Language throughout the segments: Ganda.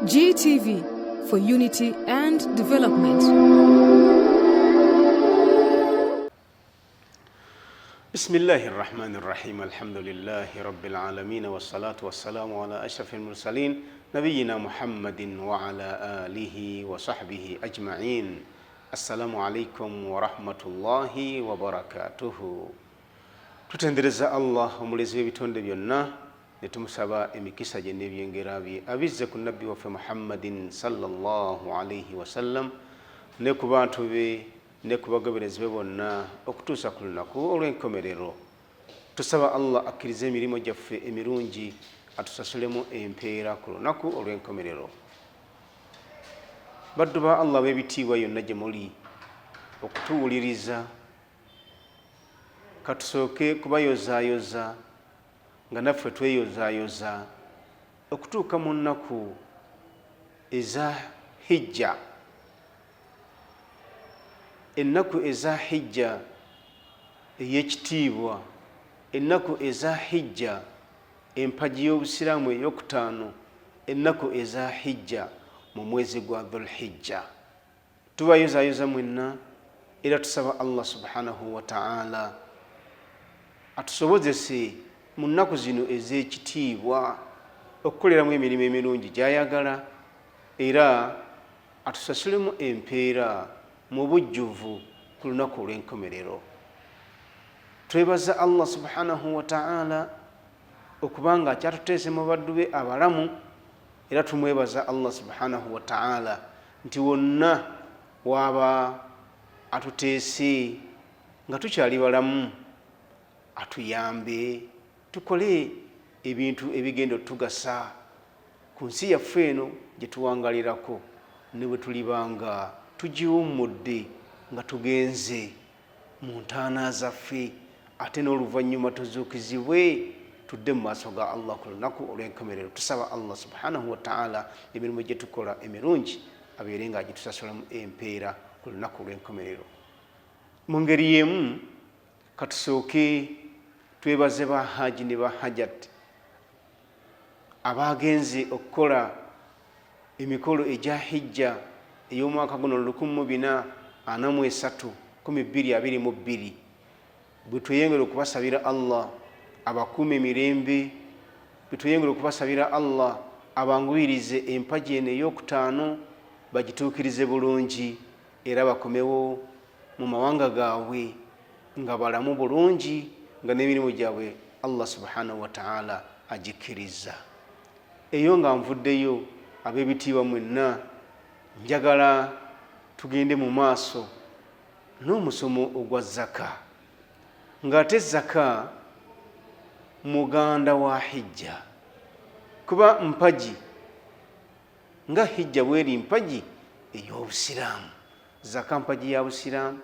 GTV for unity and development. بسم الله الرحمن الرحيم الحمد لله رب العالمين والصلاة والسلام على أشرف المرسلين نبينا محمد وعلى آله وصحبه أجمعين. السلام عليكم ورحمة الله وبركاته. tutendereza Allah omulezi w'ebitonde byonna ne tumusaba emikisa gye n'ebyengera bye abizze ku nabbi waffe Muhammadin sallallahu alayhi wasallam ne ku bantu be ne ku bagoberezi be bonna okutuusa ku lunaku olw'enkomerero. Tusaba Allah akkirize emirimu gyaffe emirungi atusasulemu empeera ku lunaku olw'enkomerero. Baddu ba Allah b'ebitiibwa yonna gye muli okutuwuliriza, katusooke kubayozaayoza nga naffe tweyozaayoza okutuuka mu nnaku eza hijja. Ennaku eza hijja ey'ekitiibwa, ennaku eza hijja empagi y'obusiraamu ey'okutaano, ennaku eza hijja mu mwezi gwa Dhulhijja. Tubayozaayoza mwenna era tusaba Allah subhanahu wa ta'ala atusobozese mu nnaku zino ez'ekitiibwa okukoleramu emirimu emirungi gy'ayagala era atusasulemu empeera mu bujjuvu ku lunaku olw'enkomerero. Twebaza Allah subhanahu wa ta'ala okubanga akyatuteese mu baddu be abalamu, era tumwebaza Allah subhanahu wa ta'ala nti wonna waaba atuteese nga tukyali balamu atuyambe tukole ebintu ebigenda otugasa ku nsi yaffe eno gye tuwangalirako, ne bwe tulibanga tugiwummudde nga tugenze mu ntaana zaffe, ate n'oluvannyuma tuzuukizibwe tudde mu maaso ga Allah ku lunaku olw'enkomerero. Tusaba Allah subhanahu wa ta'ala emirimu gye tukola emirungi abeere nga agitusasulamu empeera ku lunaku olw'enkomerero. Mu ngeri y'emu katusooke twebaze ba haji ne ba hajat abagenze okukola emikolo egya hijja ey'omwaka guno 1443 bwe tweyongera okubasabira Allah abakuuma emirembe, bwe tweyongera okubasabira Allah abanguyirize empagi eno ey'okutaano bagituukirize bulungi era bakomewo mu mawanga gaabwe nga balamu bulungi nga n'emirimu gyabwe Allah subhanahu wa ta'ala agikkiriza. Eyo nga nvuddeyo ab'ebitiibwa mwenna, njagala tugende mu maaso n'omusomo ogwa zaka, ng'ate zaka muganda wa hijja, kuba mpagi nga hijja bweri mpagi ey'obusiraamu. Zaka mpagi ya busiraamu,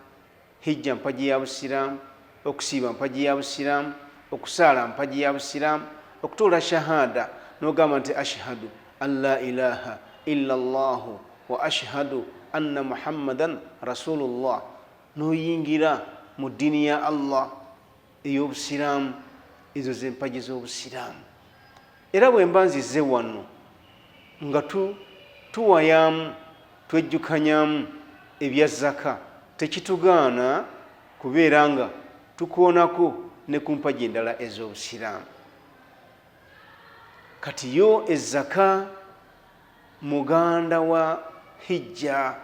hijja mpagi ya busiraamu, okusiiba mpagi ya busiraamu, okusaala mpagi ya busiraamu, okutuula shahada n'ogamba nti ashhadu an la ilaha illa allahu wa ashhadu anna muhammadan rasulullah, n'oyingira mu ddiini ya Allah ey'obusiraamu. Ezo ze mpagi z'obusiraamu. Era bwe mba nzize wano nga tuwayamu twejjukanyamu ebya zaka, tekitugaana kubeera nga tukoonako ne ku mpagi endala ez'obusiraamu. Kati yo ezaka muganda wa hijja,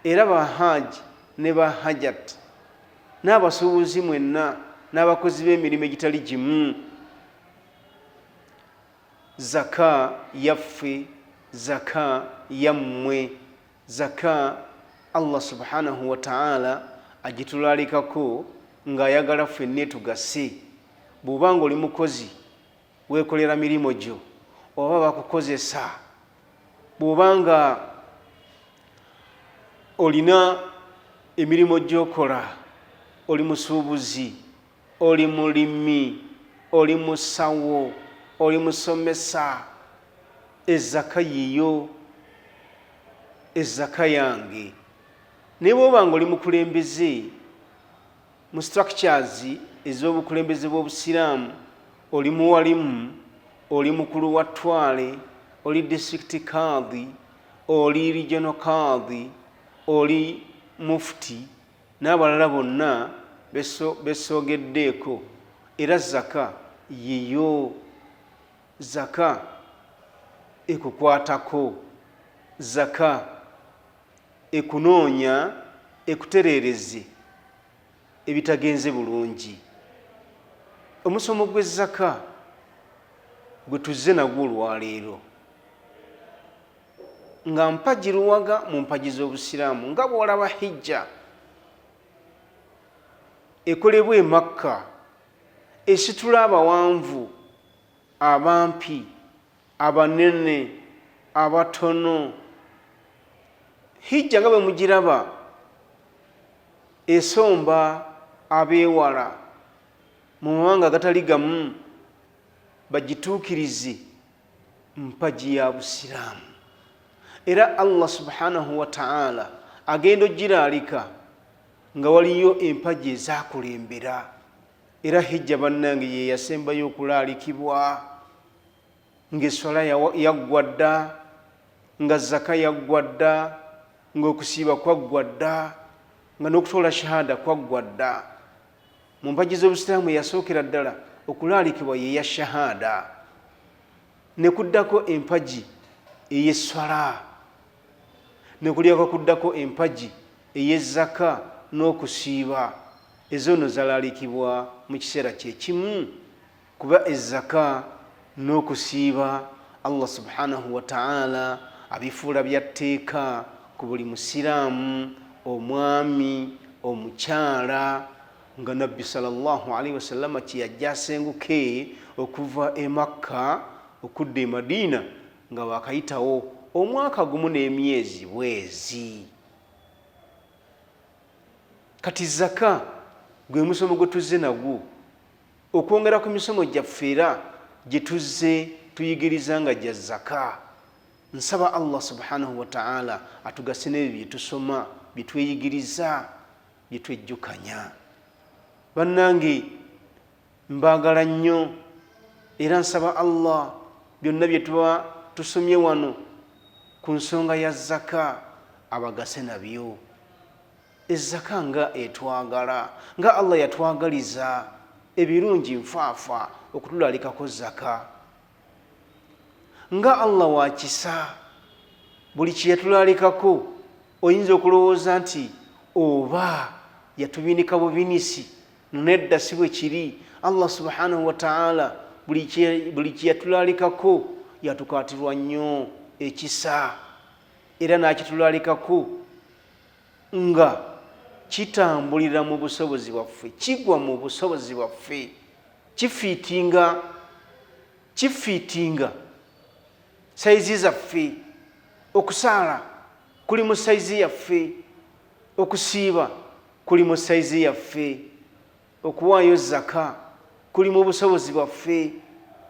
era bahaji ne bahajat n'abasuubuzi mwenna n'abakozi b'emirimu egitali gimu, zaka yaffe, zaka yammwe, zaka Allah subhanahu wa ta'ala agitulalikako ng'ayagala ffenna tugase. Bw'obanga oli mukozi weekolera mirimu gyo oba bakukozesa, bw'obanga olina emirimu gy'okola, oli musuubuzi, oli mulimi, oli musawo, oli musomesa, ezaka yiyo, ezaka yange. Naye bw'obanga oli mukulembeze mu structures ez'obukulembeze bw'obusiraamu, oli muwalimu, oli mukulu wa ttwale, oli district kadhi, oli regional kadhi, oli mufti n'abalala bonna besogeddeeko. Era zaka yiyo, zaka ekukwatako, zaka ekunoonya ekutereereze ebitagenze bulungi. Omusomo gw'ezaka gwe tuzze nagwo olwaleero nga mpagiruwaga mu mpagi z'obusiraamu, nga bw'olaba hijja ekolebwa e Makka, esitula abawanvu, abampi, abanene, abatono. Hijja nga bwe mugiraba esomba abeewala mu mawanga agatali gamu bagituukirize mpagi ya busiraamu. Era Allah subhanahu wa ta'ala agenda ogiraalika nga waliyo empagi ezaakulembera. Era hijja bannange ye yasembayo okulaalikibwa, ng'eswala yaggwa dda, nga zaka yaggwa dda, ng'okusiiba kwaggwa dda, nga n'okutoola shahada kwaggwa dda. Mu mpagi z'obusiraamu eyasookera ddala okulaalikibwa ye ya shahada, ne kuddako empagi ey'esswala, ne kulyako kuddako empagi ey'ezzaka n'okusiiba. Ezo nno zalaalikibwa mu kiseera kyekimu, kuba ezzaka n'okusiiba Allah subhanahu wa ta'ala abifuula bya tteeka ku buli musiraamu, omwami, omukyala. Nga nabbi sallallahu alaihi wasallama kyeyajja asenguke okuva e Makka okudda e Madiina nga wakayitawo omwaka gumu n'emyezi bwezi. Kati zaka gwe musomo gwe tuzze nagwo okwongera ku misomo gyaffe era gye tuzze tuyigiriza nga gya zaka. Nsaba Allah subhanahu wa ta'ala atugase n'ebyo bye tusoma, bye tweyigiriza, bye twejjukanya. Bannange mbaagala nnyo era nsaba Allah byonna bye tuba tusomye wano ku nsonga ya zaka abagase nabyo. Ezzaka nga etwagala, nga Allah yatwagaliza ebirungi nfaafa okutulaalikako zaka. Nga Allah wakisa, buli kye yatulaalikako oyinza okulowooza nti oba yatubinika bubinisi. Nedda si bwe kiri. Allah subhanahu wa ta'ala buli kye yatulaalikako yatukaatirwa nnyo ekisa, era n'akitulaalikako nga kitambulira mu busobozi bwaffe, kigwa mu busobozi bwaffe, kifiitinga saizi zaffe. Okusaala kuli mu saizi yaffe, okusiiba kuli mu saizi yaffe, okuwaayo zaka kuli mu busobozi bwaffe,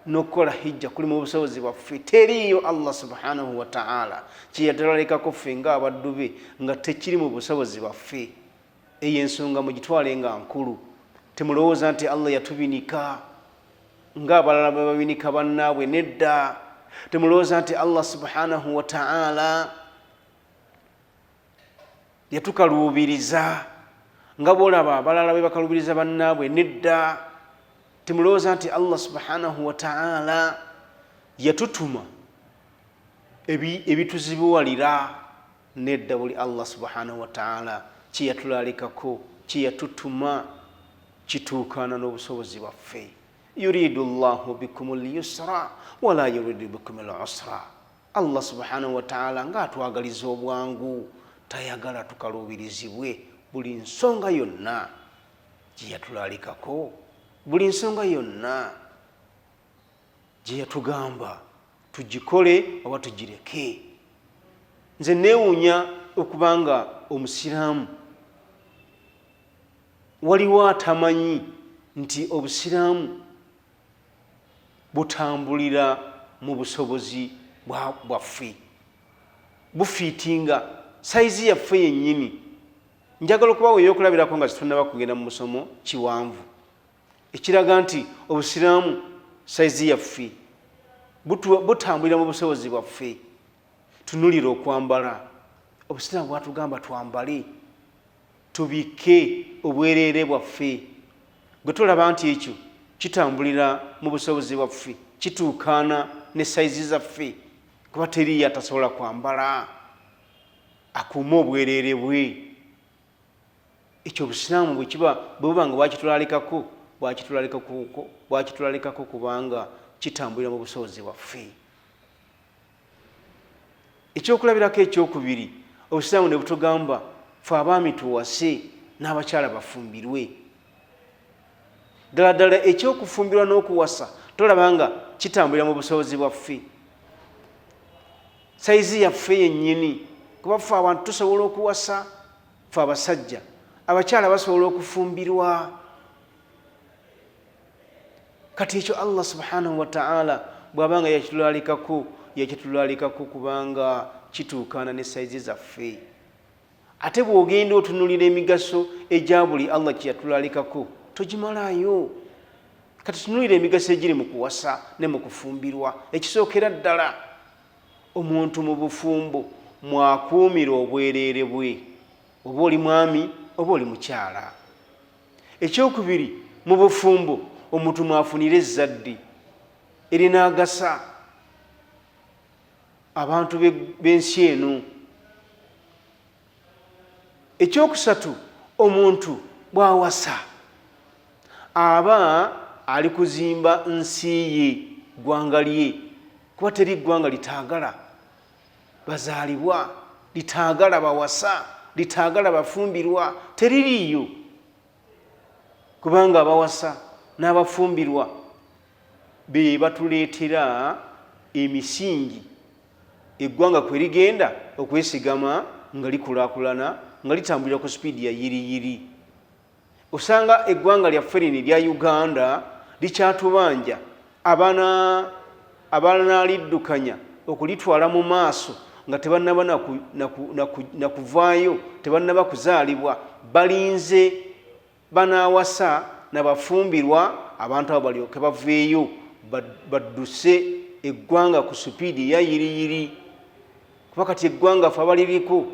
n'okukola hijja kuli mu busobozi bwaffe. Teriiyo Allah subhanahu wa ta'ala kye yatulaalikako ffe ng'abaddu be nga tekiri mu busobozi bwaffe. Eyo ensonga mugitwale nga nkulu. Temulowooza nti Allah yatubinika ng'abalala bwe babinika bannaabwe. Nedda. Temulowooza nti Allah subhanahu wa ta'ala yatukaluubiriza nga bw'olaba abalala bwe bakaluubiriza bannaabwe. Nedda. Temulowooza nti Allah subhanahu wa ta'ala yatutuma ebituzibuwalira. Nedda. Buli Allah subhanahu wa ta'ala kye yatulaalikako, kye yatutuma kituukaana n'obusobozi bwaffe. Yuridu Allahu bikum al-yusra wala yuridu bikum al-usra. Allah subhanahu wa ta'ala ng'atwagaliza obwangu, tayagala tukaluubirizibwe. Buli nsonga yonna gye yatulaalikako, buli nsonga yonna gye yatugamba tugikole oba tugireke. Nze neewuunya okubanga omusiraamu waliwo atamanyi nti obusiraamu butambulira mu busobozi bwaffe, bufiitinga saizi yaffe yennyini. Njagala okubawa eyokulabirako nga tetunnaba kugenda mu musomo kiwanvu ekiraga nti obusiraamu saizi yaffe butambulira mu busobozi bwaffe. Tunulira okwambala. Obusiraamu bwatugamba twambale, tubikke obwereere bwaffe. Gwe tolaba nti ekyo kitambulira mu busobozi bwaffe, kituukaana ne sayizi zaffe, kuba teriyo atasobola kwambala, akuuma obwereere bwe. Ekyo obusiraamu bwebuba nga bwakitulalikako kubanga kitambulira mu busobozi bwaffe. Ekyokulabirako ekyokubiri, obusiraamu ne butugamba ffe abaami tuwase n'abakyala bafumbirwe. Ddala ekyokufumbirwa n'okuwasa tolaba nga kitambulira mu busobozi bwaffe, sayizi yaffe yennyini, kuba ffe abantu tusobola okuwasa, ffe abasajja. Abakyala basobola okufumbirwa. Kati ekyo Allah subhanahu wa ta'ala bw'abanga yakitulalikako kubanga kituukaana ne sayizi zaffe. Ate bw'ogenda otunulira emigaso egya buli Allah kye yatulalikako togimalayo. Kati tunulira emigaso egiri mu kuwasa ne mu kufumbirwa. Ekisookera ddala, omuntu mu bufumbo mwakuumira obwereere bwe, oba oli mwami oba oli mukyala. Ekyokubiri, mu bufumbo omuntu mwafunira ezzadde erinaagasa abantu b'ensi eno. Ekyokusatu, omuntu bw'awasa aba ali kuzimba nsi ye, ggwanga lye, kuba teri ggwanga litaagala bazaalibwa, litaagala bawasa, litaagala bafumbirwa, teririiyo. Kubanga abawasa n'abafumbirwa be batuleetera emisingi eggwanga kwe ligenda okwesigama nga likulaakulana, nga litambulira ku sipiidi ya yiriyiri. Osanga eggwanga lyaffe lino erya Uganda likyatubanja abanaliddukanya okulitwala mu maaso nga tebannaba nakuvaayo, tebannaba kuzaalibwa, balinze banaawasa nabafumbirwa, abantu abo balyoke baveeyo badduse eggwanga ku sipiidi ya yiriyiri. Kuba kati eggwanga ffe abaliriko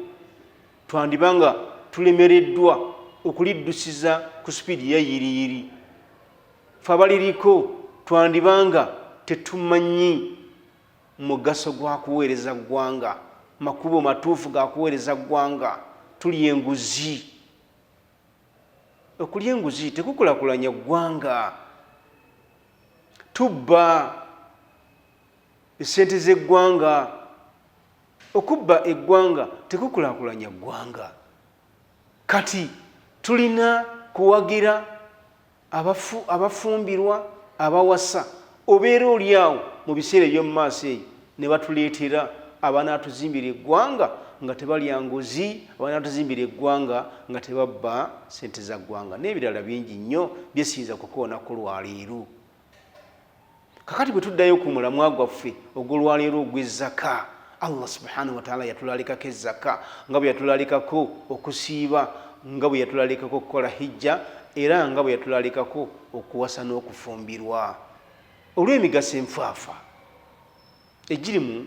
twandibanga tulemereddwa okuliddusiza ku sipiidi ya yiriyiri. Ffe abaliriko twandibanga tetumanyi mugaso gwa kuweereza ggwanga, makubo matuufu ga kuweereza ggwanga. Tulya enguzi. Okulya enguzi tekukulakulanya ggwanga. Tubba essente z'eggwanga. Okubba eggwanga tekukulakulanya ggwanga. Kati tulina kuwagira abafumbirwa, abawasa. Obeera oli awo mu biseera eby'omu maaso eyo ne batuleetera abanaatuzimbira eggwanga nga tebalya nguzi, abanaatuzimbira eggwanga nga tebabba sente za ggwanga, n'ebirala bingi nnyo byesiyinza kukoona ku lwaleero. Kakati bwe tuddayo ku mulamwa gwaffe ogw'olwaleero ogw'ezzaka, Allah subhanahu wa ta'ala yatulalikako ezzaka, nga bwe yatulalikako okusiiba, nga bwe yatulalikako okukola hijja, era nga bwe yatulalikako okuwasa n'okufumbirwa olw'emigaso enfaafa egiri mu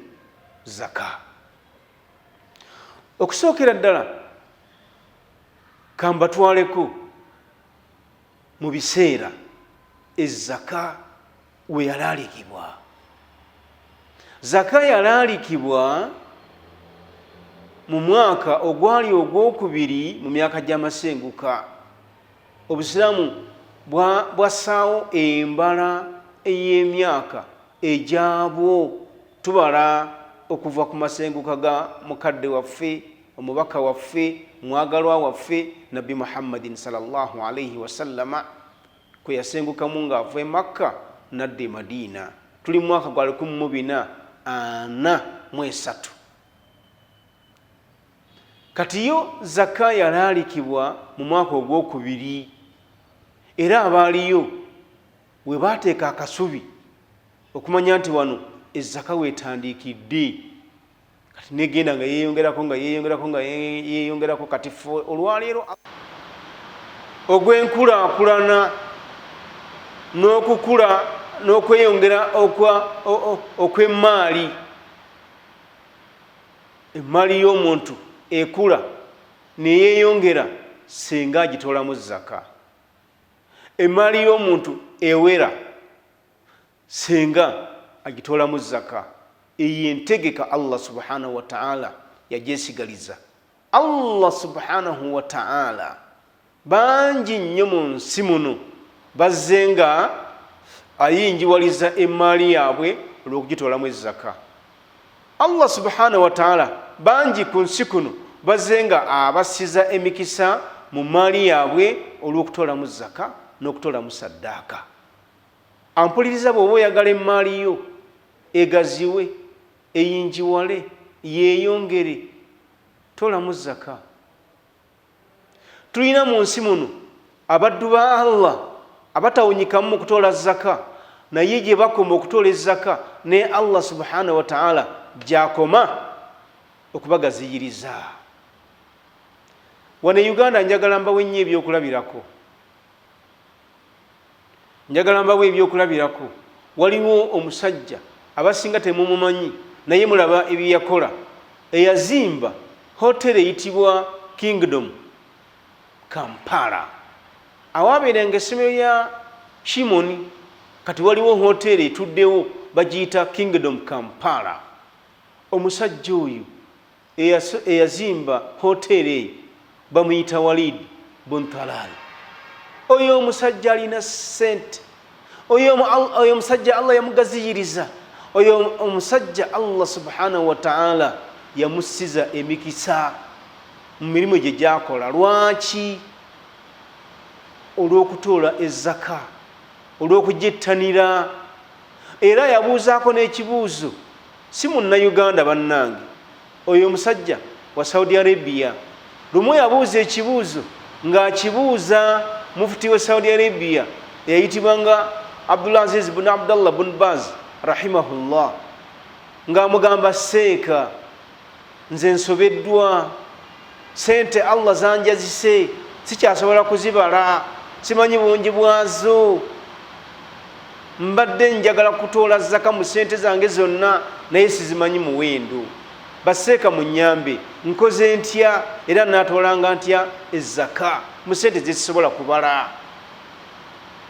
zaka. Okusookera ddala kambatwaleko mu biseera ezzaka we yalaalikibwa. Zaka yalaalikibwa mu mwaka ogwali ogwokubiri mu myaka gy'amasenguka. Obusiraamu bwassaawo embala ey'emyaka egyabwo. Tubala okuva ku masenguka ga mukadde waffe, omubaka waffe, mwagalwa waffe Nabbi Muhammadin sallallahu alayhi wasallama kwe yasengukamu ng'ava e Makka n'adda e Madiina. Tuli mu mwaka gwa 1443. Kati yo zaka yalaalikibwa mu mwaka ogwokubiri, era abaaliyo we baateeka akasubi okumanya nti wano ezzaka weetandikidde. Kati negenda nga yeeyongerako kati ffe olwaleero ogw'enkulaakulana n'okukula n'okweyongera okw'emaali. Emaali y'omuntu ekula neyeeyongera singa agitoolamu zaka. Emaali y'omuntu ewera singa agitoolamu zaka. Eyo entegeka Allah subhanahu wa ta'ala yagyesigaliza. Allah subhanahu wa ta'ala bangi nnyo mu nsi muno bazze nga ayinjiwaliza emaali yaabwe olw'okugitoolamu ezaka. Allah subhanahu wa ta'ala bangi ku nsi kuno bazze nga abasiza emikisa mu maali yaabwe olw'okutoolamu zaka n'okutoolamu saddaaka. Ampuliriza bw'oba oyagala emaali yo egaziwe, eyinjiwale, yeeyongere, toolamu zaka. Tulina mu nsi muno abaddu ba Allah abatawunyikamu mu kutoola zaka, naye gye bakoma okutoola ezaka ne Allah subhanahu wa ta'ala gy'akoma okubagaziyiriza. Wano e Uganda njagala mbawe nnyo ebyokulabirako. Njagala mbawe ebyokulabirako. Waliwo omusajja abasinga temumumanyi naye mulaba ebye yakola. Eyazimba hoteri eyitibwa Kingdom Kampala. Awaabeeranga essomero ya Shimoni, kati waliwo hoteri etuddewo bagiyita Kingdom Kampala. Omusajja oyo eyazimba hoteri eyo bamuyita Walid Buntalal. Oyo omusajja alina ssente. Oyo omusajja Allah yamugaziyiriza. Oyo omusajja Allah subhanahu wa ta'ala yamussiza emikisa mu mirimu gye gyakola. Lwaki? Olw'okutoola ezaka, olw'okugyettanira. Era yabuuzaako n'ekibuuzo, si munnayuganda bannange, oyo omusajja wa Saudi Arabia. Lumu yabuuza ekibuuzo ng'akibuuza mufuti wa Saudi Arabia eyayitibwanga Abdulaziz bin Abdallah bin Baz rahimahullah, ng'amugamba, seeka nze nsobeddwa, sente Allah zanjazise, sikyasobola kuzibala, simanyi bungi bwazo, mbadde njagala kutoola zaka mu sente zange zonna naye sizimanyi muwendo. Baseeka munyambe, nkoze ntya era naatoolanga ntya ezaka mu sente zezisobola kubala?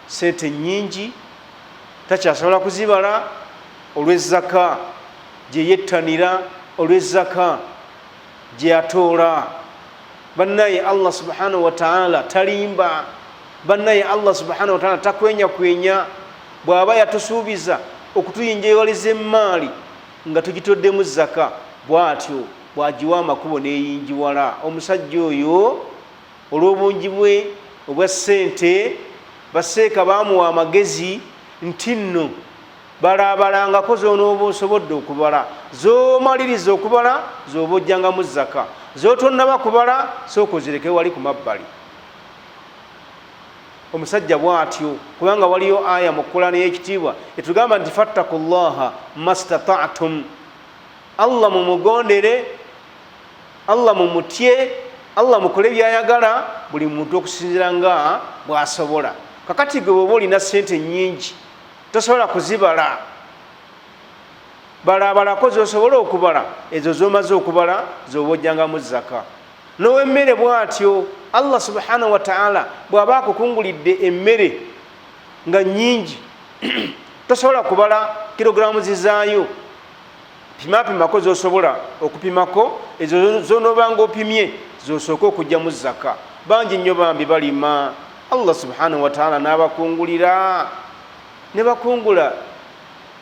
Sente nnyingi takyasobola kuzibala olw'ezaka gye yettanira, olw'ezaka gye yatoola. Bannaye Allah subhanahu wa ta'ala talimba. Bannaye Allah subhanahu wa ta'ala takwenya. Bw'aba yatusuubiza okutuyinjayawaliza emaali nga tugitoddemu zaka, bw'atyo bw'agiwa amakubo n'eyinjiwala. Omusajja oyo olw'obungi bwe obwa ssente, baseeka baamuwa amagezi nti nno balaabalangako z'onooba osobodde okubala. Z'omaliriza okubala z'oba ojjangamu zaka, z'otonnaba kubala sooka ozireke wali ku mabbali. Omusajja bw'atyo, kubanga waliyo aya mu Qur'an y'ekitiibwa etugamba nti fattakullaha mastata'tum. Allah mumugondere, Allah mumutye, Allah mukole byayagala, buli muntu okusinziira nga bw'asobola. Kakati gwe bw'oba olina ssente nnyingi tosobola kuzibala, balaabalako z'osobola okubala, ezo z'omaze okubala z'oba ojjangamu zaka. N'ow'emmere bw'atyo, Allah subhanahu wa ta'ala bw'aba akukungulidde emmere nga nnyingi tosobola kubala kilogulaamu zizaayo, pimapimako z'osobola okupimako, ezo z'onoobanga opimye z'osooka okugyamu zaka. Bangi nnyo bambi balima, Allah subhanahu wa ta'ala n'abakungulira, ne bakungula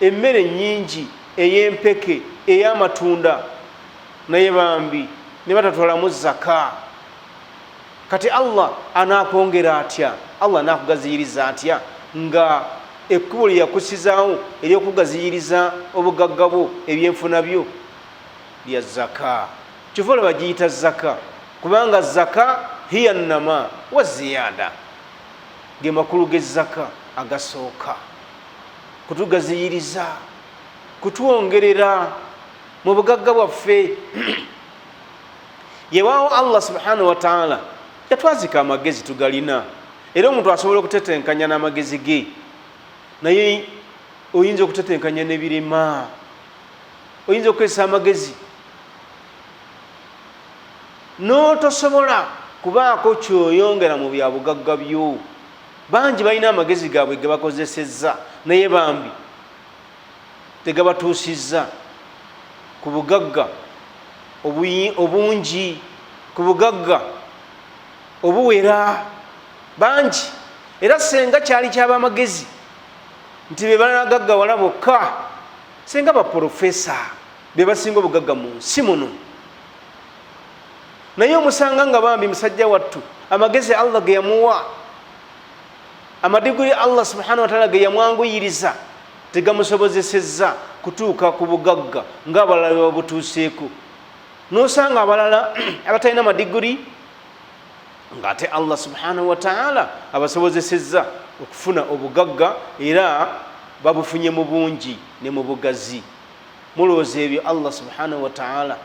emmere nnyingi ey'empeke, ey'amatunda, naye bambi ne batatoolamu zaka. Kati Allah anaakwongera atya? Allah anaakugaziyiriza atya nga ekkubo lye yakusizaawo ery'okugaziyiriza obugagga bwo, ebyenfuna byo lya zaka? Kyova olaba bagiyita zaka, kubanga zaka hiya nnama wa ziyada, ge makulu g'ezzaka agasooka, kutugaziyiriza, kutwongerera mu bugagga bwaffe. Yewaawo Allah subhanahu wa ta'ala yatwazika amagezi tugalina, era omuntu asobola okutetenkanya n'amagezi ge, naye oyinza okutetenkanya n'ebirema, oyinza okukozesa amagezi n'otosobola kubaako kyoyongera mu bya bugagga byo. Bangi balina amagezi gaabwe ge bakozesezza naye bambi tegabatuusizza ku bugagga obungi, ku bugagga obuwera bangi. Era senga kyali kyabamagezi nti be banagaggawala bokka, senga baprofesa be basinga obugagga mu nsi muno, naye omusanga nga bambi musajja wattu amagezi Allah ge yamuwa, amadiguli Allah subhanahu wa ta'ala ge yamwanguyiriza tegamusobozesezza kutuuka ku bugagga ng'abalala bwe babutuuseeko. N'osanga abalala abatalina madiguli ng'ate Allah subhanahu wa ta'ala abasobozesezza okufuna obugagga era babufunye mu bungi ne mu bugazi. Mulowooza ebyo Allah subhanahu wa ta'ala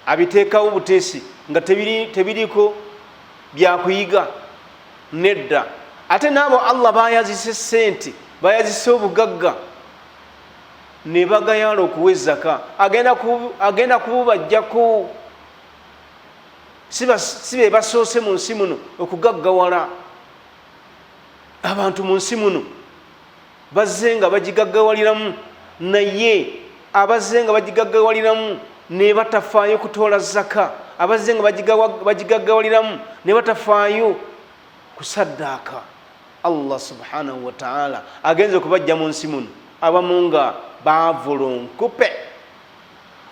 abiteekawo buteesi nga tebiriko byakuyiga? Nedda. Ate n'abo Allah bayazise sente, bayazise obugagga ne bagayala okuwa ezzaka, agenda kububajjako. Si be basoose mu nsi muno okugaggawala abantu mu nsi muno, bazze nga bagigaggawaliramu, naye abazze nga bagigaggawaliramu ne batafaayo kutoola zaka, abazze nga bagigaggawaliramu ne batafaayo kusaddaaka, Allah subhanahu wa ta'ala agenze okubajja mu nsi muno. Abamu nga bavulunkupe,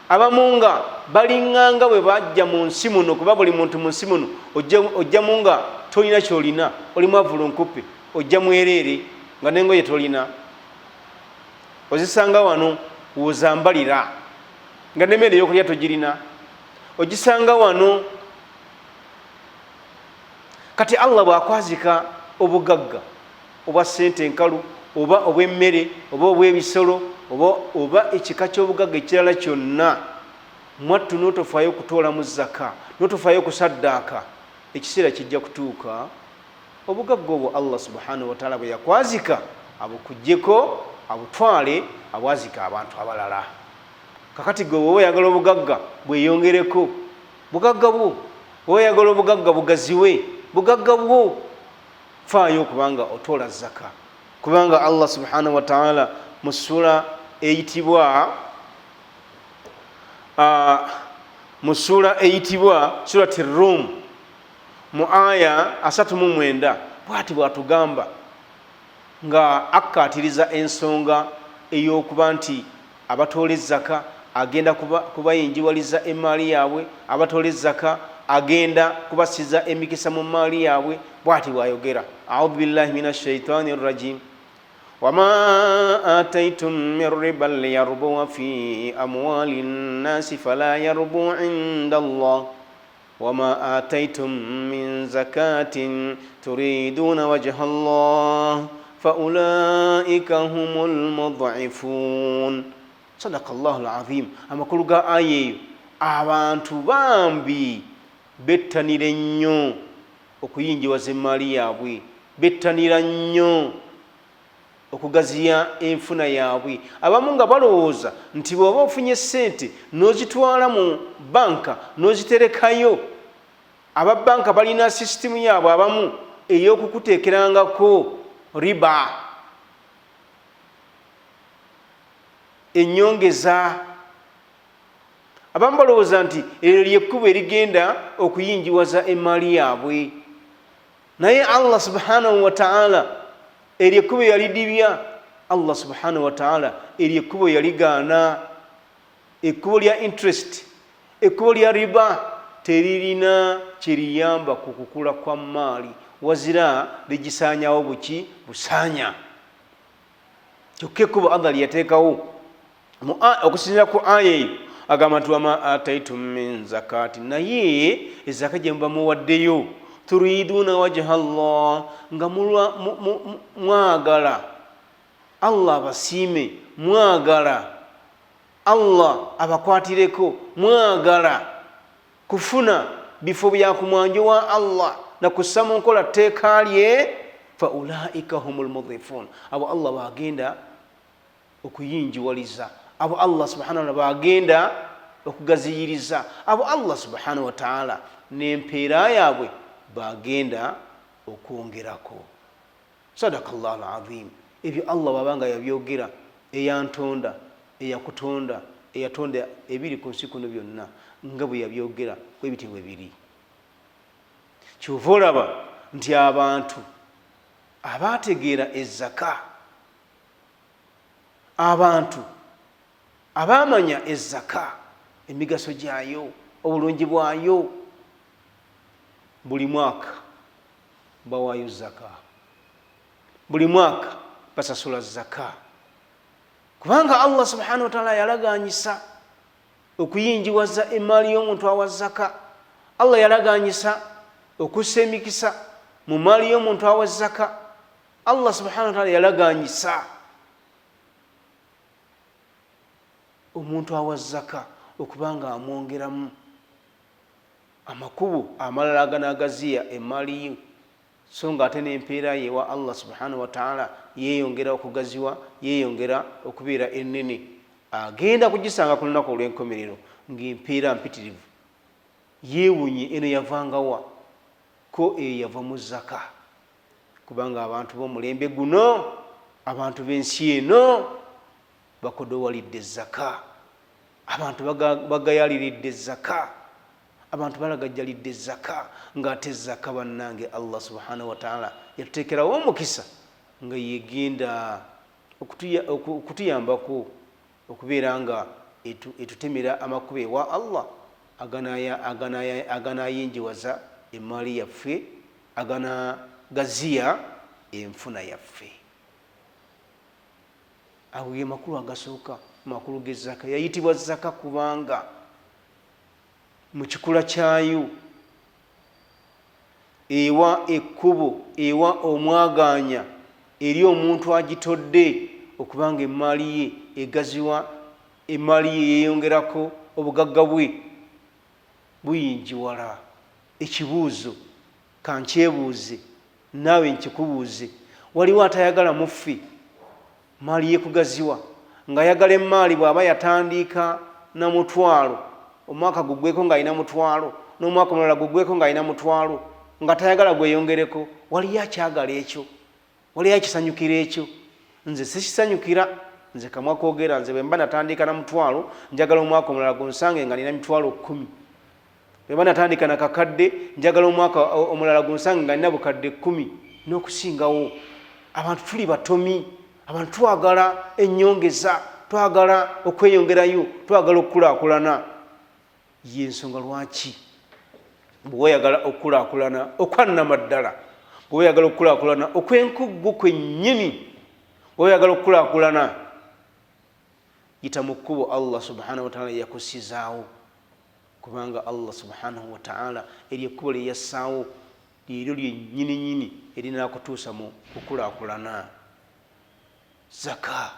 abamu nga balinganga bwe bajja mu nsi muno, kuba buli muntu mu nsi muno ojjamu nga tolina kyolina, olimu avulunkupe, ojja mwereere nga n'engoye tolina, ozisanga wano wozambalira nga n'emmere ey'okulya togirina, ogisanga wano. Kati Allah bw'akwazika obugagga obwa ssente enkalu oba obw'emmere oba obw'ebisolo oba ekika ky'obugagga ekirala kyonna, mwattu n'otofaayo kutoola mu zaka, n'otofaayo kusaddaaka, ekiseera kijja kutuuka obugagga obwo Allah subhanahu wa ta'ala bwe yakwazika abukuggyeko, abutwale abwazika abantu abalala. Kakati gwe bw'oba oyagala obugagga bweyongereko, bugagga bwo, bw'oba oyagala obugagga bugaziwe, bugagga bwo, faayo okubanga otoola zaka. Kubanga Allah subhanahu wa ta'ala mu sura eyitibwa surati Rum mu aya 39 bw'ati bw'atugamba nga akkaatiriza ensonga ey'okuba nti abatoola ezzaka agenda kubayinjiwaliza emaali yaabwe, abatoola ezzaka agenda kubasiza emikisa mu maali yaabwe. Bw'ati bw'ayogera, a'udhu billahi minash shaitani rrajim, wama ataitum min riban liyarbuwa fi amwali nnasi fala yarbu inda Allah wama ataitum min zakatin turiduna wajha Allah faulaika humul mudhifun. Sadaqa Allahu al-azim. Amakulu ga aya eyo, abantu bambi bettanira nnyo okuyinjiwaza emaali yaabwe, bettanira nnyo okugaziya enfuna yaabwe. Abamu nga balowooza nti bw'oba ofunye ssente n'ozitwala mu banka n'oziterekayo, aba banka balina sisitimu yaabwe abamu ey'okukuteekerangako riba, ennyongeza. Abamu balowooza nti eryo lyekkubo erigenda okuyinjiwaza emaali yaabwe, naye Allah subhanahu wa ta'ala eryekkubo yalidibya. Allah subhanahu wa ta'ala eryekkubo yaligaana. Ekkubo lya interest, ekkubo lya riba teririna kiriyamba ku kukula kwa maali, wazira ligisaanyawo buki busaanya. Kyokka ekkubo Allah lyateekawo okusinziira ku aya eyo agamba nti wama ataitum min zakati, naye ezaka gye muba muwaddeyo, turiduna wajha Allah, nga mwagala Allah abasiime, mwagala Allah abakwatireko, mwagala kufuna bifo bya kumwanjo wa Allah na kussa mu nkola tteeka lye, faulaika humul mudhifun, abo Allah bagenda okuyinjiwaliza, abo Allah subhanahu wa ta'ala bagenda okugaziyiriza, abo Allah subhanahu wa ta'ala n'empeera yaabwe bagenda okwongerako. Sadakallahu alazim. Ebyo Allah babanga yabyogera, eyantonda, eyakutonda, eyatonda ebiri ku nsi kuno byonna nga bwe yabyogera bwe biti bwe biri. Kyova olaba nti abantu abategeera ezzaka, abantu abamanya ezzaka, emigaso gyayo, obulungi bwayo, buli mwaka bawaayo zaka, buli mwaka basasula zaka, kubanga Allah subhanahu wa ta'ala yalaganyisa okuyinjiwaza emaali y'omuntu awa zaka. Allah yalaganyisa okussa emikisa mu maali y'omuntu awa zaka. Allah subhanahu wa ta'ala yalaganyisa omuntu awa zaka okubanga amwongeramu amakubo amalala aganagaziya emaali ye, so nga ate n'empeera ye wa Allah subhanahu wa ta'ala yeeyongera okugaziwa, yeeyongera okubeera ennene, agenda kugisanga ku lunaku olw'enkomerero ng'empeera mpitirivu. Yeewunye eno yavangawa ko eyava mu zaka, kubanga abantu b'omulembe guno, abantu b'ensi eno bakodowalidde zaka, abantu bagayaliridde zaka, abantu balagajjalidde zaka, ng'ate zaka bannange Allah subhanahu wa ta'ala yatuteekerawo omukisa nga yegenda okutuyambako okubeera nga etutemera amakubo ewa Allah aganayinjiwaza emaali yaffe, aganagaziya enfuna yaffe. Ago ge makulu agasooka, makulu g'ezzaka. Yayitibwa zaka kubanga mu kikula kyayo ewa ekkubo, ewa omwaganya eri omuntu agitodde okubanga emaali ye egaziwa, emaali ye yeeyongerako, obugagga bwe buyinjiwala. Ekibuuzo kankyebuuze, naawe nkikubuuze, waliwo atayagala muffe maali ye kugaziwa, ng'ayagala emaali bw'aba yatandika na mutwalo, omwaka gugweko ng'alina mutwalo, n'omwaka omulala gugweko ng'alina mutwalo, nga tayagala gweyongereko? Waliyo akyagala ekyo? Waliyo akisanyukira ekyo? Nze sikisanyukira. Nze kamwa koogera, nze bwe mba natandika na mutwalo, njagala omwaka omulala gunsange nga nina mitwalo 10. Bwe mba natandika na kakadde, njagala omwaka omulala gunsange nga nina bukadde 10 n'okusingawo. Abantu tuli batomi, abantu twagala ennyongeza, twagala okweyongerayo, twagala okukulaakulana. Y'ensonga lwaki bwe weyagala okukulaakulana okwannamaddala, bwe weyagala okukulaakulana okwenkuggu kwennyini, bwe weyagala okukulaakulana, yita mu kkubo Allah subhanahu wa ta'ala yakusizaawo, kubanga Allah subhanahu wa ta'ala eri ekkubo lye yassaawo lyeryo lyennyininyini erinaakutuusa mu kukulaakulana. Zaka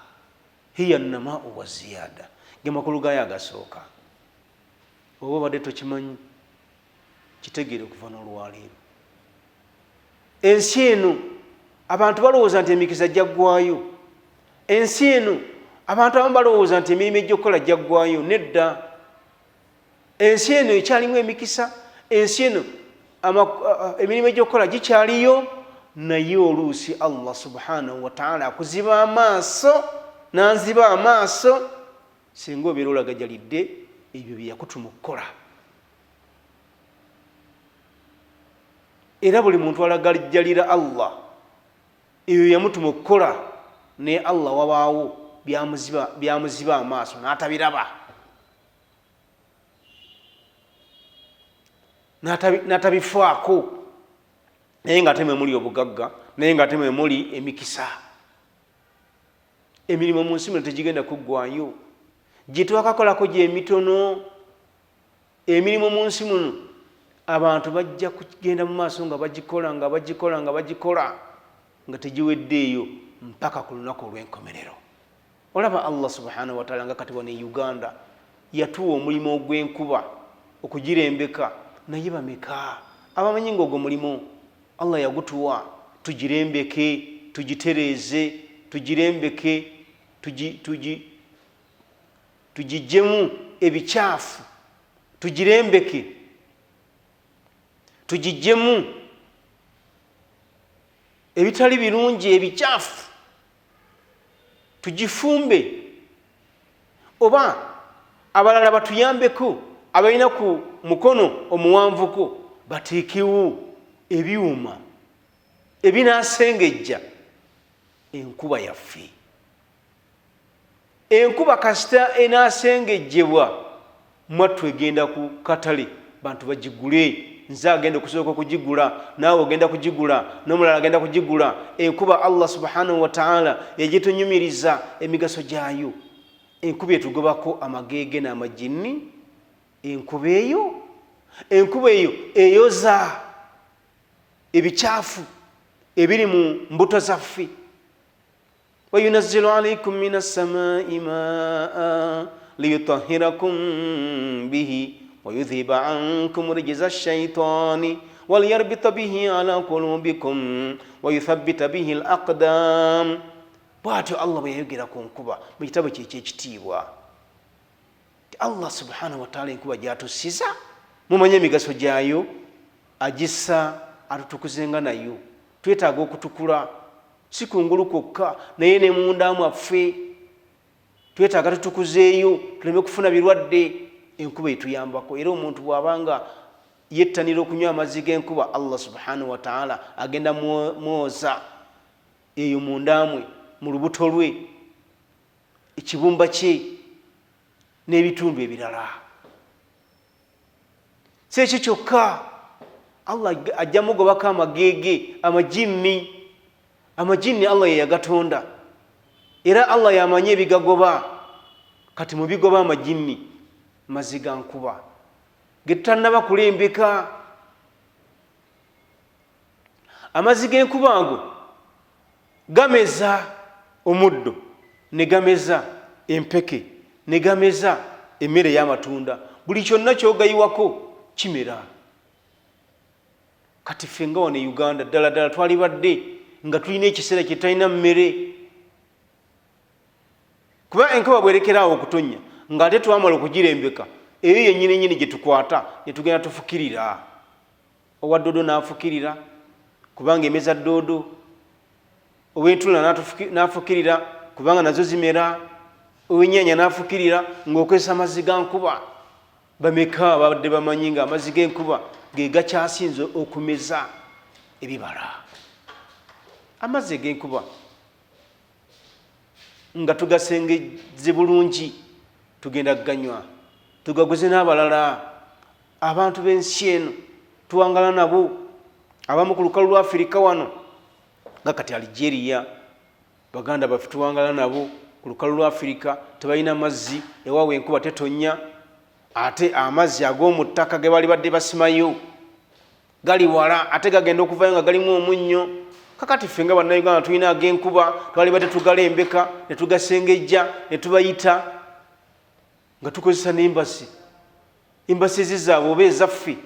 hiya nnamaa'u wa ziyaada, ge makulu gaayo agasooka. Oba obadde tokimanyi, kitegeere okuva n'olwaleero. Ensi eno abantu balowooza nti emikisa gyaggwayo. Ensi eno abantu abamu balowooza nti emirimu egy'okukola gyaggwayo. Nedda. Ensi eno ekyalimu emikisa, ensi eno emirimu egy'okukola gikyaliyo, naye oluusi Allah subhanahu wa ta'ala akuziba amaaso, n'anziba amaaso, singa obeera olagajjalidde ebyo bye yakutuma okukola. Era buli muntu alagajjalira Allah ebyo yamutuma okukola, naye Allah wabaawo byamuziba amaaso n'atabiraba, n'atabifaako. Naye nga ate mwe muli obugagga, naye nga ate mwe muli emikisa. Emirimu mu nsi muno tegigenda kuggwayo. Gye twakakolako gye mitono. Emirimu mu nsi muno abantu bajja kugenda mu maaso nga bagikola nga tegiweddeeyo mpaka ku lunaku olw'enkomerero. Olaba Allah subhanahu wa ta'ala nga kati wano e Uganda yatuwa omulimu ogw'enkuba okugirembeka, naye bameka abamanyi ng'ogwo mulimu Allah yagutuwa? tugirembeke tugitereeze tugirembeke tugijjemu ebikyafu tugirembeke tugijjemu ebitali birungi ebikyafu tugifumbe oba abalala batuyambeko abalina ku mukono omuwanvuko bateekewo ebyuma ebinaasengejja enkuba yaffe. Enkuba kasita enaasengejjebwa mwattu egenda ku katale bantu bagigule, nze agenda okusooka okugigula, naawe ogenda kugigula, n'omulala agenda kugigula. Enkuba Allah subhanahu wa ta'ala yagitunyumiriza emigaso gyayo. Enkuba etugobako amageege n'amajini. Enkuba eyo eyoza ebikyafu ebiri mu mbuto zaffe. وَيُنَزِّلُ عَلَيْكُم مِّنَ السَّمَاءِ مَاءً لِيُطَهِّرَكُم بِهِ وَيُذْهِبَ عَنكُمْ رِجْزَ الشَّيْطَانِ وَلِيَرْبِطَ بِهِ عَلَى قُلُوبِكُمْ وَيُثَبِّتَ بِهِ الْأَقْدَامَ. Bw'atyo Allah bwe yayogera ku nkuba mu kitabo kye eky'ekitiibwa. Allah subhanahu wa ta'ala enkuba gy'atussiza mumanye emigaso gyayo, agissa atutukuzenga nayo. Twetaaga okutukula si kungulu kwokka naye ne munda mwaffe twetaaga tutukuzeeyo tuleme kufuna birwadde. Enkuba etuyambako, era omuntu bw'abanga yettanira okunywa amazzi g'enkuba, Allah subhanahu wa ta'ala agenda mwoza eyo mundamwe, mu lubuto lwe, ekibumba kye n'ebitundu ebirala. Si ekyo kyokka, Allah ajja mugobako amageege, amajini Allah ye yagatonda, era Allah yamanye ebigagoba. Kati mu bigoba amajini mazzi ga nkuba ge tutannaba kulembeka. Amazzi g'enkuba ago gameza omuddo, ne gameza empeke, ne gameza emmere y'amatunda. Buli kyonna kyogayiwako kimera. Kati ffe nga wano e Uganda ddala ddala twali badde nga tulina ekiseera kye talina mmere, kuba enkuba bwerekeraawo okutonnya ng'ate twamala okugirembeka, eyo yennyini gye tukwata ne tugenda tufukirira. Owa ddoodo n'afukirira kubanga emeza ddoodo, ow'entula n'afukirira kubanga nazo zimera, ow'ennyaanya n'afukirira ng'okozesa amazzi ga nkuba. Bameka babadde bamanyi nga amazzi g'enkuba ge gakyasinze okumeza ebibala. Amazzi g'enkuba nga tugasengezze bulungi tugenda kuganywa, tugaguze n'abalala. Abantu b'ensi eno tuwangala nabo, abamu ku lukalu lwa Afirika wano nga kati Algeria, baganda baffe tuwangala nabo ku lukalu lwa Afirika, tebalina mazzi, ewaabwe enkuba tetonnya, ate amazzi ag'omu ttaka ge bali badde basimayo gali wala, ate gagenda okuvayo nga galimu omunnyo. Kakati ffe nga bannayuganda tulina ag'enkuba, twali badde tugalembeka ne tugasengejja ne tubayita nga tukozesa n'embasi. Embasi ezizaabwe oba ezaffe,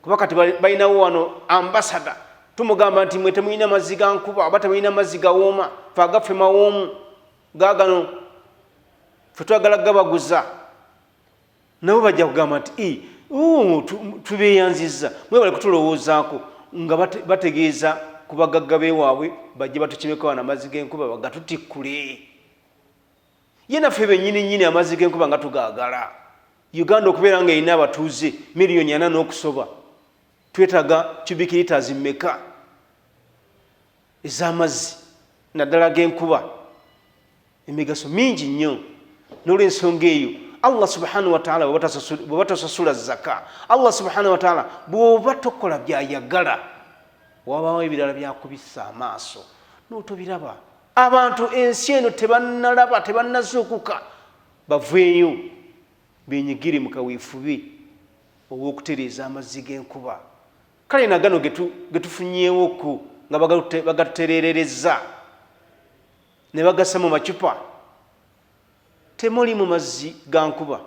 kuba kati balinawo wano ambasada, tumugamba nti mwe temulina mazzi ga nkuba oba temulina mazzi gawooma, fe agaffe mawoomu gaagano fe twagala gabaguza. Nabo bajja kugamba nti tubeeyanzizza, mwebale kutulowoozaako, nga bategeeza ku bagagga beewaabwe bajje batukimeko wano amazzi g'enkuba bagatutikkule. Ye naffe bennyini amazzi g'enkuba nga tugaagala. Uganda okubeera nga erina abatuuze miliyoni 4 n'okusoba, twetaaga cubic liters mmeka ez'amazzi naddala g'enkuba? Emigaso mingi nnyo. N'olw'ensonga eyo Allah subhanahu wa ta'ala bw'oba tosasula zaka, Allah subhanahu wa ta'ala bw'oba tokola by'ayagala, wabaawo ebirala byakubisa amaaso n'otobiraba. Abantu ensi eno tebannalaba, tebannazuukuka baveeyo benyigire mu kaweefubi ow'okutereeza amazzi g'enkuba. Kale na gano ge tufunyeewoku nga bagatutereerereza ne bagassa mu macupa, temuli mu mazzi ga nkuba.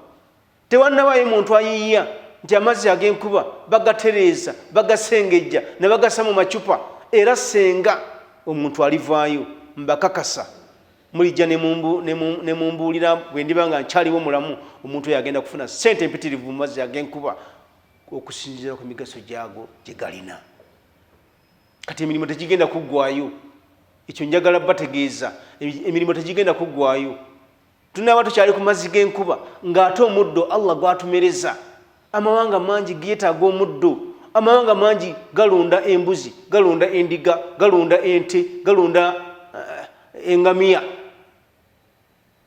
Tewannabayo muntu ayiiya nti amazzi ag'enkuba bagatereeza, bagasengejja ne bagassa mu macupa, era senga omuntu alivaayo mbakakasa mulijja ne mumbuulira bwe ndiba nga nkyaliwo mulamu omuntu oyo agenda kufuna ssente empitirivu mu mazzi ag'enkuba okusinziira ku migaso gyago gye galina. Kati emirimu tegigenda kuggwayo, ekyo njagala bategeeza, emirimu tegigenda kuggwayo. Tunaaba tukyali ku mazzi g'enkuba ng'ate omuddo Allah gwatumereza. Amawanga mangi geetaaga omuddo, amawanga mangi galunda embuzi, galunda endiga, galunda ente, galunda engamiya.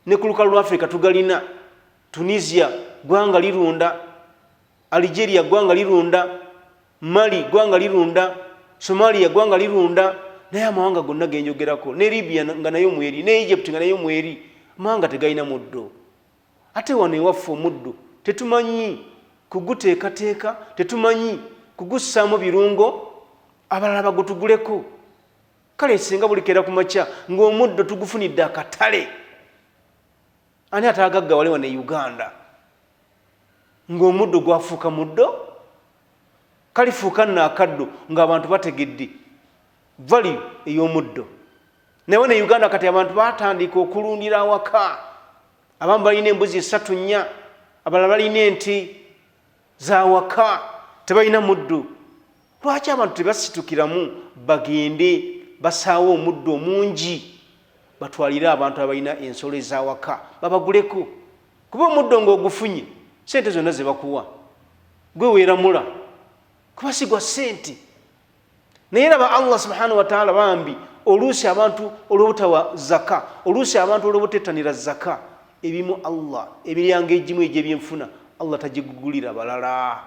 Ne ku lukalu lwa Afrika tugalina. Tunisia gwanga lirunda, Algeria gwanga lirunda, Mali gwanga lirunda, Somalia gwanga lirunda, naye amawanga gonna genjogerako, ne Libya nga nayo mweri, ne Egypt nga nayo mweri. Amawanga tegalina muddo. Ate wano ewaffe omuddo tetumanyi kuguteekateeka, tetumanyi kugussaamu birungo, abalala bagutuguleko. Kale singa bulikera ku makya ng'omuddo tugufunidde akatale. Ani ataagagga wale wano e Uganda ng'omuddo gwafuuka muddo? Kalifuuka nno akaddo ng'abantu bategedde vali ey'omuddo. Naye ne Uganda kati abantu batandika okulundira awaka. Abamu balina embuzi 3-4, abalala balina ente za waka, tebalina muddo. Lwaki abantu tebasitukiramu bagende basaawo omuddo mungi batwalire abantu abalina ensolo ez'awaka babaguleko? Kuba omuddo ng'ogufunye ssente zonna ze bakuwa gwe weeramula, kuba si gwa ssente. Naye raba Allah subhanahu wa ta'ala bambi oluusi abantu olw'obutawa zaka, oluusi abantu olw'obutettanira zaka, ebimu Allah emiryango egimu egy'ebyenfuna Allah tagigugulira balala.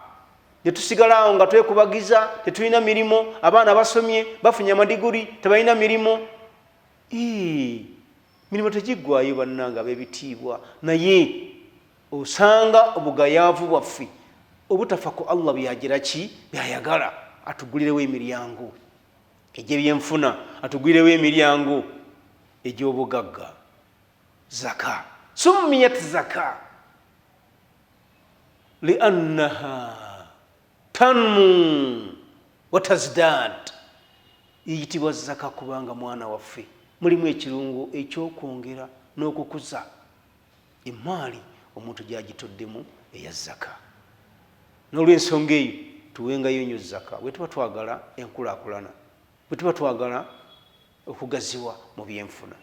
Ne tusigala awo nga twekubagiza, tetulina mirimo, abaana basomye bafunye amadiguri tebalina mirimo. Mirimo tegiggwayo bannanga ab'ebitiibwa, naye osanga obugayaavu bwaffe obutafa ku Allah byagira ki byayagala. Atugulirewo emiryango egy'ebyenfuna, atugulirewo emiryango egy'obugagga. Zaka summiyat zaka liannaha tanmu wa tazdad. Eyitibwa zaka kubanga mwana waffe mulimu ekirungo ekyokwongera n'okukuza emaali omuntu gyagitoddemu eya zaka. N'olw'ensonga eyo tuwengayo nnyo zaka bwe tuba twagala enkulaakulana, bwe tuba twagala okugaziwa mu byenfuna.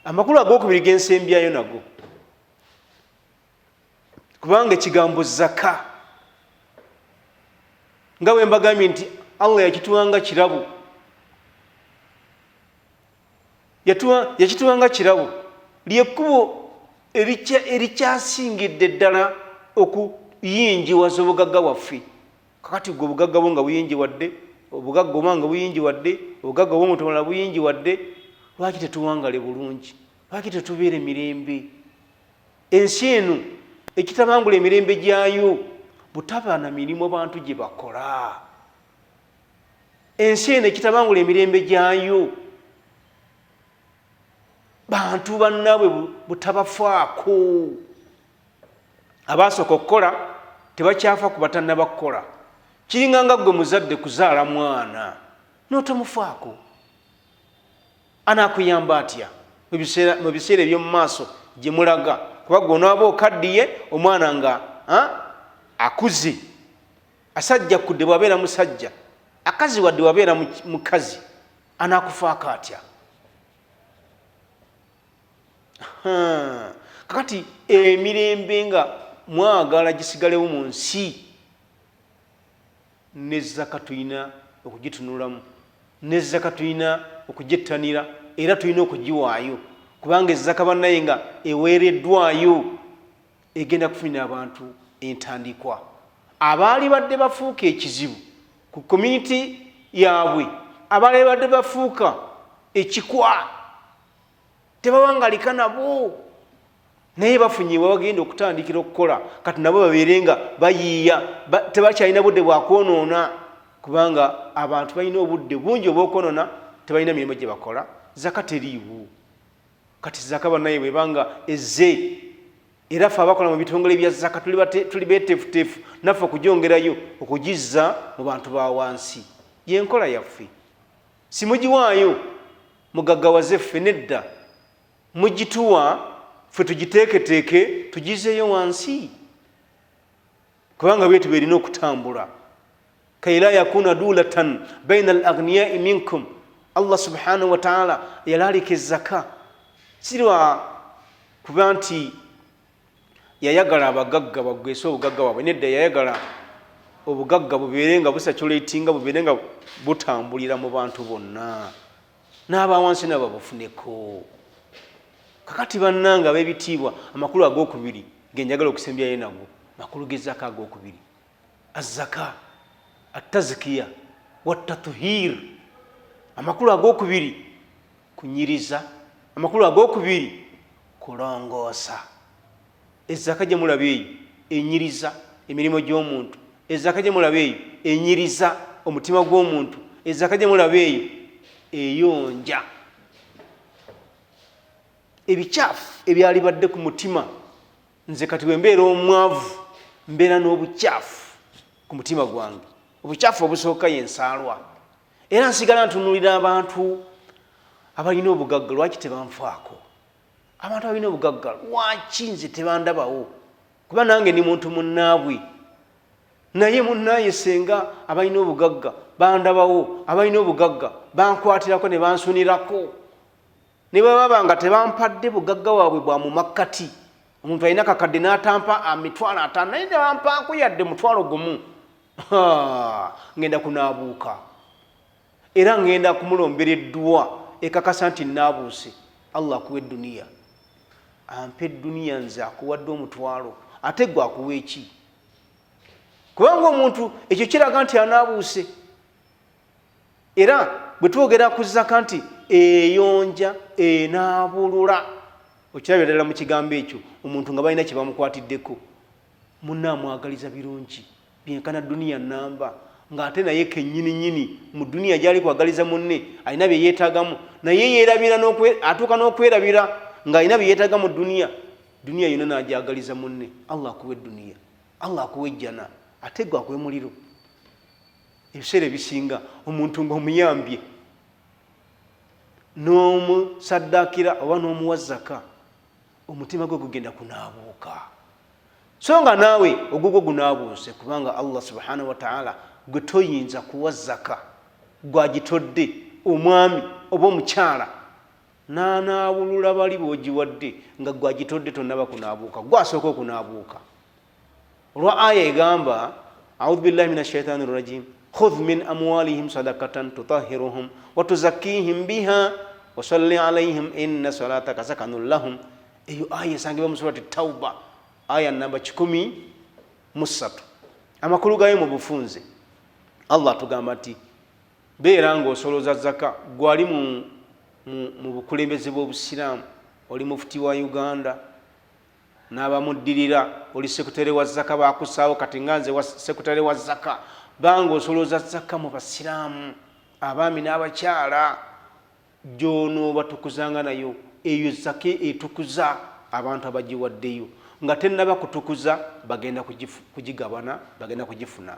Amakulu ag'okubiri g'ensembyayo nago, kubanga ekigambo zaka nga bwe mbagambye nti Allah yakituwanga kirabo, yakituwanga kirabo, lyekkubo erikyasingidde ddala okuyinjiwaza obugagga bwaffe. Kakati gwe obugagga bwo nga buyinjiwadde, obugagga oba nga buyinjiwadde, obugagga bw'omuntu omulala buyinjiwadde, lwaki tetuwangale bulungi? Lwaki tetubeera emirembe? Ensi eno ekitabangula emirembe gyayo butaba na mirimu bantu gye bakola. Ensi eno ekitabangula emirembe gyayo bantu bannaabwe butabafaako. Abasooka okukola tebakyafa ku batannabakukola. Kiringa nga ggwe muzadde kuzaala mwana n'otomufaako, anaakuyamba atya mu biseera eby'omu maaso gye mulaga? Kuba ggwe onaaba okaddiye omwana nga akuze, asajja kudde bw'abeera musajja, akazi wadde bw'abeera mukazi, anaakufaako atya? Kakati emirembe nga mwagala gisigalewo mu nsi, ne zaka tulina okugitunulamu, ne zaka tulina okugyettanira, era tulina okugiwaayo, kubanga ezaka bannaye nga eweereddwayo egenda kufunira abantu entandikwa. Abaali badde bafuuka ekizibu ku community yaabwe, abaali badde bafuuka ekikwa, tebawangalika nabo, naye bafunye bagenda okutandikira okukola. Kati nabo babeere nga bayiiya, tebakyalina budde bwakwonoona, kubanga abantu balina obudde bungi obw'okwonoona, tebalina mirimu gye bakola. Zaka teriiwo. Kati zaka bannaye bwebanga ezze, era ffe abakola mu bitongole bya zaka tuli beeteefuteefu naffe okugyongerayo okugizza mu bantu ba wansi. Yenkola yaffe, simugiwaayo mugaggawaze ffe nedda mugituwa ffe tugiteeketeeke tugizeeyo wansi kubanga bwetu berina okutambula kay la yakuna dulatan baina al aghniyai minkum. Allah subhanahu wa ta'ala yalalika ezaka sirwa kuba nti yayagala abagagga bagwese obugagga bwabwe nedda yayagala obugagga bubeerenga busaculatinga bubeerenga butambulira mu bantu bonna n'abawansi nabo babufuneko. Kakati bannanga ab'ebitiibwa amakulu ag'okubiri genjagala okusembyayo nago makulu g'ezaka ag'okubiri azzaka attazkiya wattatuhir. Amakulu ag'okubiri kunyiriza, amakulu ag'okubiri kulongoosa. Ezzaka gye mulaba eyo enyiriza emirimu gy'omuntu, ezzaka gye mulaba eyo enyiriza omutima gw'omuntu, ezzaka gye mulaba eyo eyonja ebicaafu ebyalibadde ku mutima. Nze kati bwe mbeera omwavu mbeera n'obucaafu ku mutima gwange. Obucaafu obusooka yensaalwa. Era nsigala ntunuulira abantu abalina obugagga lwaki tebanfaako. Abantu abalina obugagga lwaki nze tebandabawo? Kuba nange ndi muntu munnaabwe. Naye munnaye senga abalina obugagga bandabawo, abalina obugagga bankwatirako ne bansunirako. Ne baba nga tebampadde bugagga waabwe bwa mu makkati. Omuntu alina kakadde n'atampa emitwalo 5 naye ne bampaako yadde mutwalo gumu. Ngenda kunaabuuka. Era ngenda kumulombera eddwa ekakasa nti naabuuse. Allah akuwa edduniya. Ampe edduniya nze akuwadde omutwalo. Ate gwe akuwa eki? Kubanga omuntu ekyo kiraga nti anaabuuse. Era bwe twogera ku zaka nti eyonja enaabulula, okirabira ddala mu kigambo ekyo omuntu nga balina kye bamukwatiddeko. Munnaamwagaliza birungi byenkana duniya namba ng'ate naye kennyininyini mu duniya gy'ali kwagaliza munne alina bye yeetaagamu, naye yeerabira atuuka n'okwerabira ng'alina bye yeetaaga mu duniya. Duniya yonna n'agyagaliza munne. Allah akuwa edduniya, Allah akuwa ejjana, ate gwe akuwa muliro. Ebiseera ebisinga omuntu ng'omuyambye n'omusaddaakira oba n'omuwa zaka, omutima gwe gugenda kunaabuuka. So nga naawe ogugwo gunaabuuse kubanga Allah subhanahu wa ta'ala gwe toyinza kuwa zaka gwagitodde omwami oba omukyala n'anaabulula bali b'ogiwadde nga gwagitodde tonnaba kunaabuuka, gwasooka okunaabuuka. Olwa aya egamba a'udhu billahi minash shaitani rrajim khudh min amwalihim sadaqatan tutahhiruhum wa tuzakkihim biha wa salli alayhim inna salataka sakanun lahum. Eyo aya esangibwa mu surati Tauba aya namba 13. Amakulu gayo mu bufunze Allah tugamba ati beera ng'osolooza zaka. Gwali mu bukulembeze bw'obusiraamu, oli mufuti wa Uganda n'abamuddirira, oli sekutale wa zaka, baakusaawo kati nga nze sekutale wa zaka. Banga osolooza zaka mu basiraamu abaami n'abakyala gy'onooba tukuzanga nayo. Eyo zaka etukuza abantu abagiwaddeyo nga tennaba kutukuza bagenda kugigabana, bagenda kugifuna.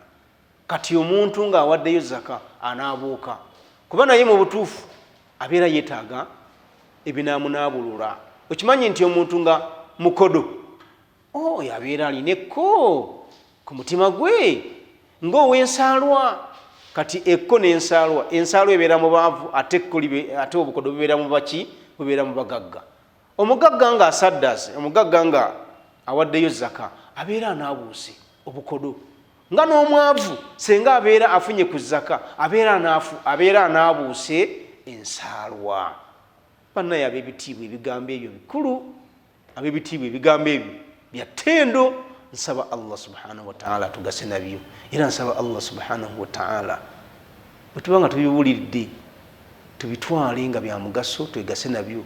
Kati omuntu ng'awaddeyo zaka anaabuuka kuba naye mu butuufu abeera yeetaaga ebinaamunaabulula. Okimanyi nti omuntu nga mukodo oyo abeera alina ekko ku mutima gwe ng'ow'ensaalwa. Kati ekko n'ensaalwa, ensaalwa ebeera mu baavu ate obukodo bubeera mu baki? Bubeera mu bagagga. Omugagga nga asaddaase, omugagga nga awaddeyo zaka abeera anaabuuse obukodo, nga n'omwavu senga abeera afunye ku zaka abeera anaabuuse ensaalwa. Bannaye ab'ebitiibwa ebigambo ebyo bikulu, ab'ebitiibwa ebigambo ebyo bya ttendo. Nsaba Allah subhanahu wa ta'ala tugase nabyo, era nsaba Allah subhanahu wa ta'ala bwe tuba nga tubibuliridde tubitwale nga bya mugaso, twegase nabyo,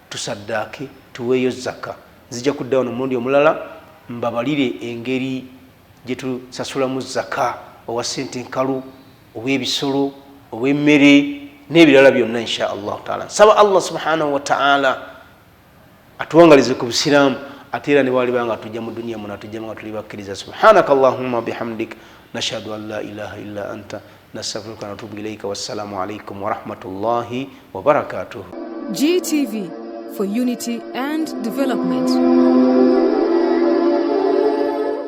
tusaddaake, tuweeyo zaka. Nzija kuddawo n'omulundi omulala mbabalire engeri gye tusasulamu zaka, owa ssente nkalu, ow'ebisolo, ow'emmere n'ebirala byonna insha Allah ta'ala. Nsaba Allah subhanahu wa ta'ala atuwangalize ku busiraamu, ate era ne bwaliba nga tujja mu duniya muno atujjamu nga tuli bakkiriza. Subhanaka Allahumma bihamdik nashhadu an la ilaha illa anta nastaghfiruka wa natubu ilayka. Wassalamu alaykum wa rahmatullahi wa barakatuh. GTV, for unity and development.